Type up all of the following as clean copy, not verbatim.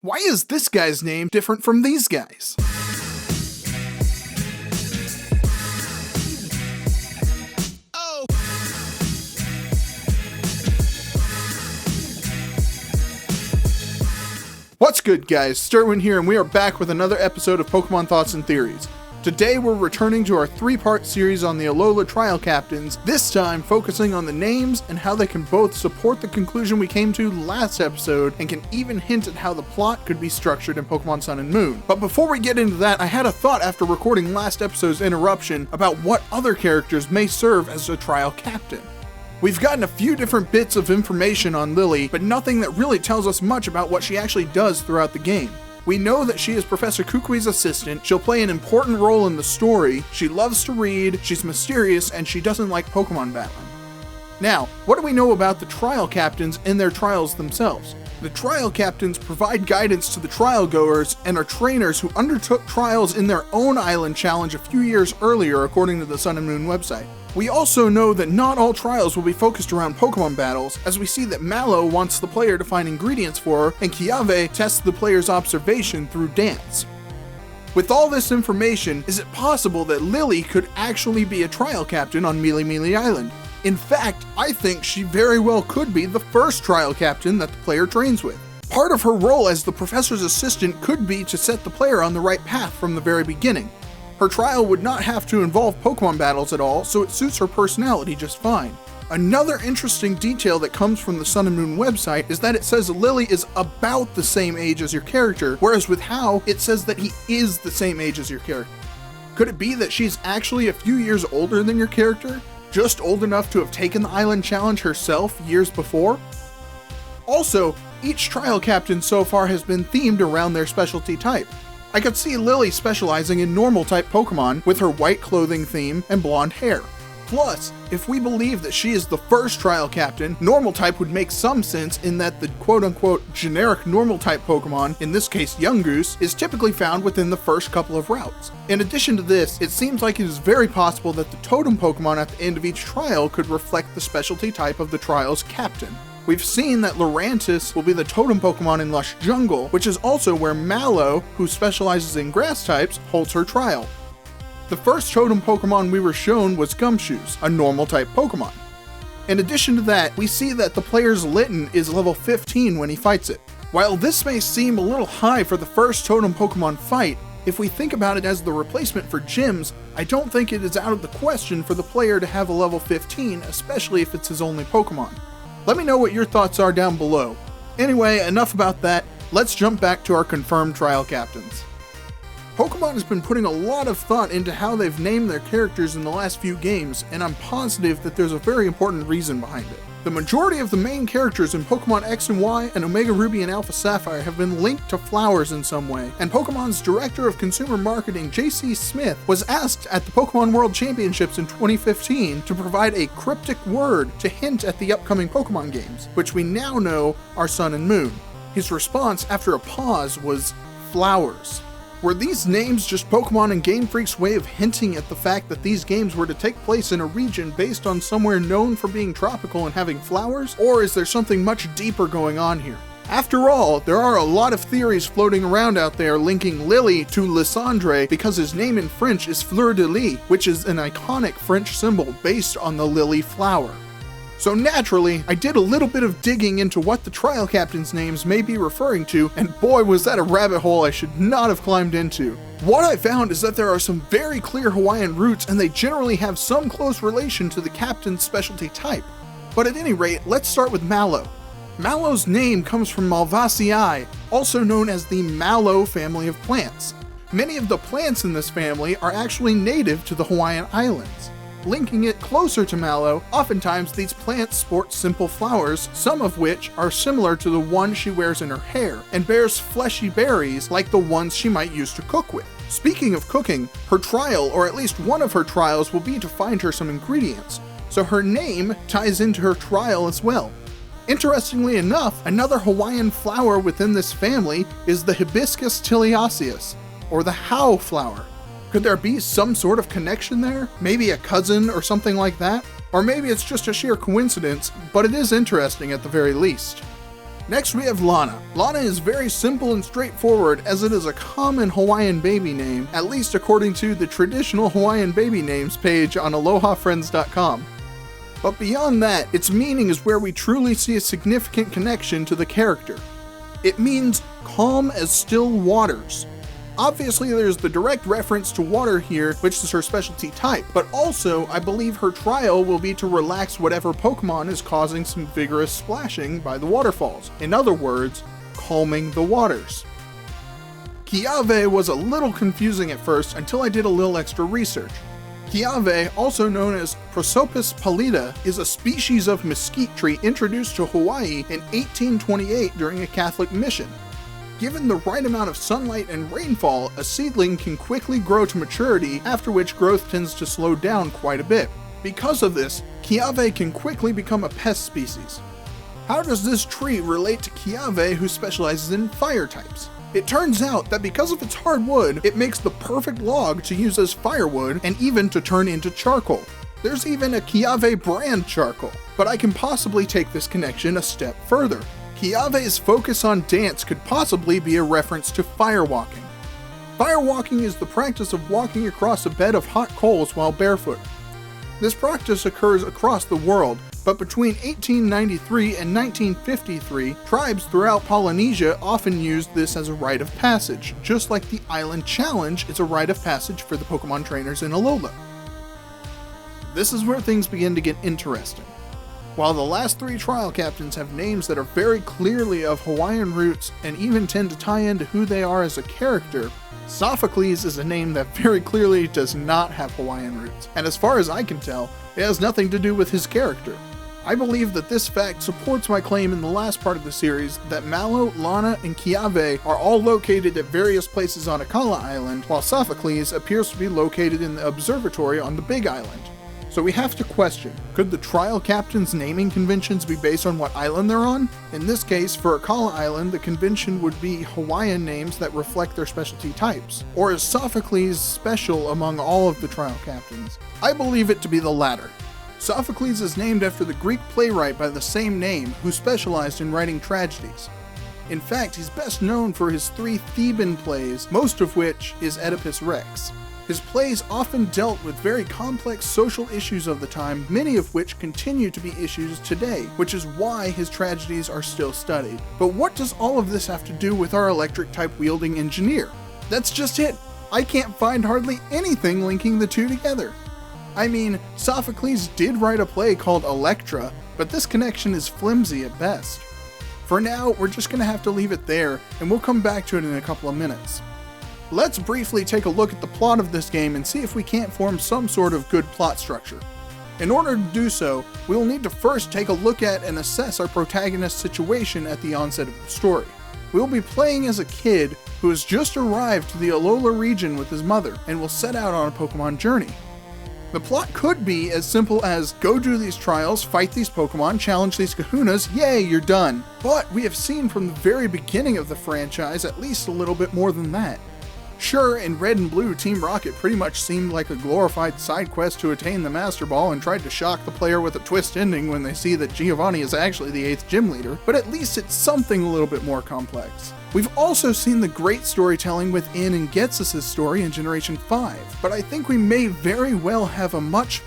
Why is this guy's name different from these guys? What's good, guys? STERWiN here, and we are back with another episode of Pokémon Thoughts and Theories. Today we're returning to our 3-part series on the Alola Trial Captains, this time focusing on the names and how they can both support the conclusion we came to last episode and can even hint at how the plot could be structured in Pokémon Sun and Moon. But before we get into that, I had a thought after recording last episode's interruption about what other characters may serve as a Trial Captain. We've gotten a few different bits of information on Lily, but nothing that really tells us much about what she actually does throughout the game. We know that she is Professor Kukui's assistant, she'll play an important role in the story, she loves to read, she's mysterious, and she doesn't like Pokemon battling. Now, what do we know about the Trial Captains and their trials themselves? The Trial Captains provide guidance to the trial goers and are trainers who undertook trials in their own island challenge a few years earlier, according to the Sun and Moon website. We also know that not all trials will be focused around Pokemon battles, as we see that Mallow wants the player to find ingredients for her, and Kiave tests the player's observation through dance. With all this information, is it possible that Lily could actually be a trial captain on Mealy Mealy Island? In fact, I think she very well could be the first trial captain that the player trains with. Part of her role as the professor's assistant could be to set the player on the right path from the very beginning. Her trial would not have to involve Pokemon battles at all, so it suits her personality just fine. Another interesting detail that comes from the Sun and Moon website is that it says Lily is about the same age as your character, whereas with Hau, it says that he is the same age as your character. Could it be that she's actually a few years older than your character? Just old enough to have taken the island challenge herself years before? Also, each trial captain so far has been themed around their specialty type. I could see Lily specializing in normal type Pokemon with her white clothing theme and blonde hair. Plus, if we believe that she is the first trial captain, normal type would make some sense in that the quote-unquote generic normal type Pokemon, in this case Yungoos, is typically found within the first couple of routes. In addition to this, it seems like it is very possible that the totem Pokemon at the end of each trial could reflect the specialty type of the trial's captain. We've seen that Lurantis will be the totem Pokemon in Lush Jungle, which is also where Mallow, who specializes in grass types, holds her trial. The first totem Pokemon we were shown was Gumshoos, a normal type Pokemon. In addition to that, we see that the player's Litten is level 15 when he fights it. While this may seem a little high for the first totem Pokemon fight, if we think about it as the replacement for gyms, I don't think it is out of the question for the player to have a level 15, especially if it's his only Pokemon. Let me know what your thoughts are down below. Anyway, enough about that, let's jump back to our confirmed trial captains. Pokemon has been putting a lot of thought into how they've named their characters in the last few games, and I'm positive that there's a very important reason behind it. The majority of the main characters in Pokemon X and Y and Omega Ruby and Alpha Sapphire have been linked to flowers in some way, and Pokemon's Director of Consumer Marketing, J.C. Smith, was asked at the Pokemon World Championships in 2015 to provide a cryptic word to hint at the upcoming Pokemon games, which we now know are Sun and Moon. His response after a pause was, flowers. Were these names just Pokemon and Game Freak's way of hinting at the fact that these games were to take place in a region based on somewhere known for being tropical and having flowers? Or is there something much deeper going on here? After all, there are a lot of theories floating around out there linking Lily to Lysandre because his name in French is Fleur de Lis, which is an iconic French symbol based on the lily flower. So naturally, I did a little bit of digging into what the trial captains' names may be referring to, and boy was that a rabbit hole I should not have climbed into. What I found is that there are some very clear Hawaiian roots, and they generally have some close relation to the captain's specialty type. But at any rate, let's start with Mallow. Mallow's name comes from Malvaceae, also known as the Mallow family of plants. Many of the plants in this family are actually native to the Hawaiian Islands. Linking it closer to Mallow, oftentimes these plants sport simple flowers, some of which are similar to the one she wears in her hair, and bears fleshy berries like the ones she might use to cook with. Speaking of cooking, her trial, or at least one of her trials, will be to find her some ingredients, so her name ties into her trial as well. Interestingly enough, another Hawaiian flower within this family is the Hibiscus tiliaceus, or the Hau flower. Could there be some sort of connection there? Maybe a cousin or something like that? Or maybe it's just a sheer coincidence, but it is interesting at the very least. Next we have Lana. Lana is very simple and straightforward, as it is a common Hawaiian baby name, at least according to the traditional Hawaiian baby names page on AlohaFriends.com. But beyond that, its meaning is where we truly see a significant connection to the character. It means calm as still waters. Obviously there's the direct reference to water here, which is her specialty type, but also I believe her trial will be to relax whatever Pokemon is causing some vigorous splashing by the waterfalls. In other words, calming the waters. Kiave was a little confusing at first until I did a little extra research. Kiave, also known as Prosopis pallida, is a species of mesquite tree introduced to Hawaii in 1828 during a Catholic mission. Given the right amount of sunlight and rainfall, a seedling can quickly grow to maturity, after which growth tends to slow down quite a bit. Because of this, Kiave can quickly become a pest species. How does this tree relate to Kiave, who specializes in fire types? It turns out that because of its hard wood, it makes the perfect log to use as firewood and even to turn into charcoal. There's even a Kiave brand charcoal, but I can possibly take this connection a step further. Kiave's focus on dance could possibly be a reference to firewalking. Firewalking is the practice of walking across a bed of hot coals while barefoot. This practice occurs across the world, but between 1893 and 1953, tribes throughout Polynesia often used this as a rite of passage, just like the Island Challenge is a rite of passage for the Pokemon trainers in Alola. This is where things begin to get interesting. While the last three trial captains have names that are very clearly of Hawaiian roots and even tend to tie into who they are as a character, Sophocles is a name that very clearly does not have Hawaiian roots, and as far as I can tell, it has nothing to do with his character. I believe that this fact supports my claim in the last part of the series that Mallow, Lana, and Kiave are all located at various places on Akala Island, while Sophocles appears to be located in the observatory on the Big Island. So we have to question, could the trial captain's naming conventions be based on what island they're on? In this case, for Akala Island, the convention would be Hawaiian names that reflect their specialty types. Or is Sophocles special among all of the trial captains? I believe it to be the latter. Sophocles is named after the Greek playwright by the same name who specialized in writing tragedies. In fact, he's best known for his 3 Theban plays, most of which is Oedipus Rex. His plays often dealt with very complex social issues of the time, many of which continue to be issues today, which is why his tragedies are still studied. But what does all of this have to do with our electric-type wielding engineer? That's just it. I can't find hardly anything linking the two together. I mean, Sophocles did write a play called Electra, but this connection is flimsy at best. For now, we're just gonna have to leave it there, and we'll come back to it in a couple of minutes. Let's briefly take a look at the plot of this game and see if we can't form some sort of good plot structure. In order to do so, we will need to first take a look at and assess our protagonist's situation at the onset of the story. We will be playing as a kid who has just arrived to the Alola region with his mother and will set out on a Pokemon journey. The plot could be as simple as, go do these trials, fight these Pokemon, challenge these kahunas, yay, you're done. But we have seen from the very beginning of the franchise at least a little bit more than that. Sure, in Red and Blue, Team Rocket pretty much seemed like a glorified side quest to attain the Master Ball and tried to shock the player with a twist ending when they see that Giovanni is actually the 8th gym leader, but at least it's something a little bit more complex. We've also seen the great storytelling within and Ghetsis' story in Generation 5, but I think we may very well have a much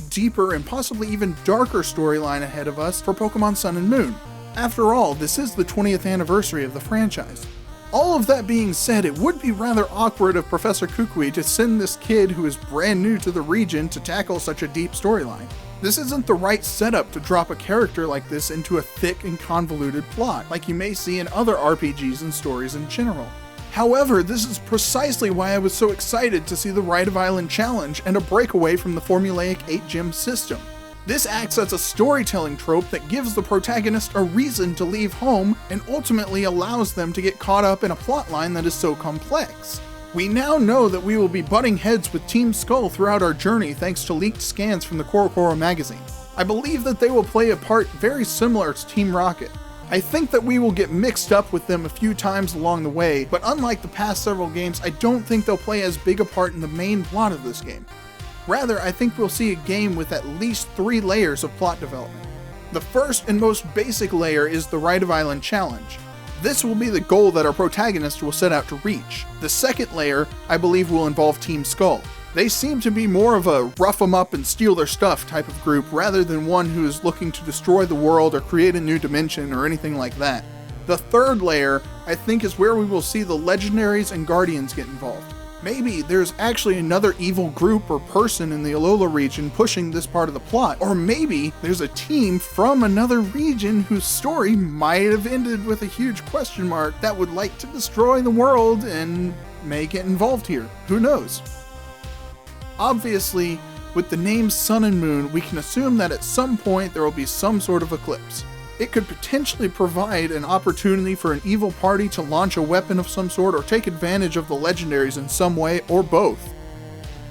deeper and possibly even darker storyline ahead of us for Pokemon Sun and Moon. After all, this is the 20th anniversary of the franchise. All of that being said, it would be rather awkward of Professor Kukui to send this kid who is brand new to the region to tackle such a deep storyline. This isn't the right setup to drop a character like this into a thick and convoluted plot, like you may see in other RPGs and stories in general. However, this is precisely why I was so excited to see the Rite of Island Challenge and a breakaway from the formulaic 8-gym system. This acts as a storytelling trope that gives the protagonist a reason to leave home and ultimately allows them to get caught up in a plotline that is so complex. We now know that we will be butting heads with Team Skull throughout our journey thanks to leaked scans from the CoroCoro magazine. I believe that they will play a part very similar to Team Rocket. I think that we will get mixed up with them a few times along the way, but unlike the past several games, I don't think they'll play as big a part in the main plot of this game. Rather, I think we'll see a game with at least 3 layers of plot development. The first and most basic layer is the Right of Island Challenge. This will be the goal that our protagonist will set out to reach. The second layer, I believe, will involve Team Skull. They seem to be more of a rough 'em up and steal their stuff type of group rather than one who is looking to destroy the world or create a new dimension or anything like that. The third layer, I think, is where we will see the Legendaries and Guardians get involved. Maybe there's actually another evil group or person in the Alola region pushing this part of the plot, or maybe there's a team from another region whose story might have ended with a huge question mark that would like to destroy the world and may get involved here. Who knows? Obviously, with the names Sun and Moon, we can assume that at some point there will be some sort of eclipse. It could potentially provide an opportunity for an evil party to launch a weapon of some sort or take advantage of the Legendaries in some way, or both.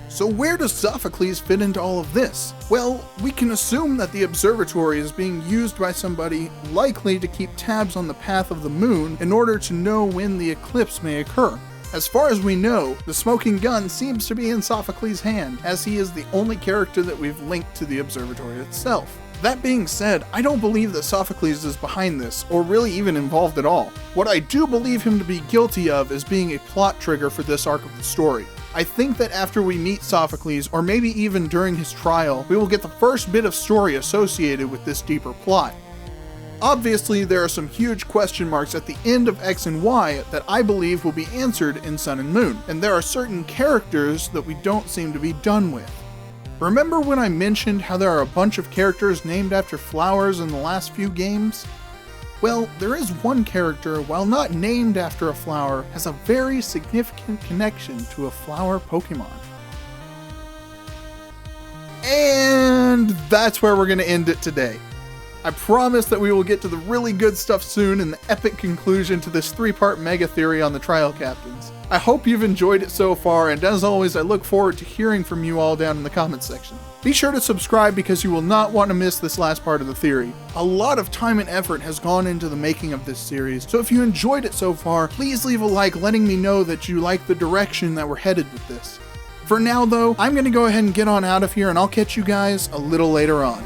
So where does Sophocles fit into all of this? Well, we can assume that the observatory is being used by somebody likely to keep tabs on the path of the moon in order to know when the eclipse may occur. As far as we know, the smoking gun seems to be in Sophocles' hand, as he is the only character that we've linked to the observatory itself. That being said, I don't believe that Sophocles is behind this, or really even involved at all. What I do believe him to be guilty of is being a plot trigger for this arc of the story. I think that after we meet Sophocles, or maybe even during his trial, we will get the first bit of story associated with this deeper plot. Obviously, there are some huge question marks at the end of X and Y that I believe will be answered in Sun and Moon, and there are certain characters that we don't seem to be done with. Remember when I mentioned how there are a bunch of characters named after flowers in the last few games? Well, there is one character, while not named after a flower, has a very significant connection to a flower Pokemon. And that's where we're going to end it today. I promise that we will get to the really good stuff soon and the epic conclusion to this 3-part mega theory on the Trial Captains. I hope you've enjoyed it so far, and as always, I look forward to hearing from you all down in the comments section. Be sure to subscribe because you will not want to miss this last part of the theory. A lot of time and effort has gone into the making of this series, so if you enjoyed it so far, please leave a like letting me know that you like the direction that we're headed with this. For now though, I'm going to go ahead and get on out of here, and I'll catch you guys a little later on.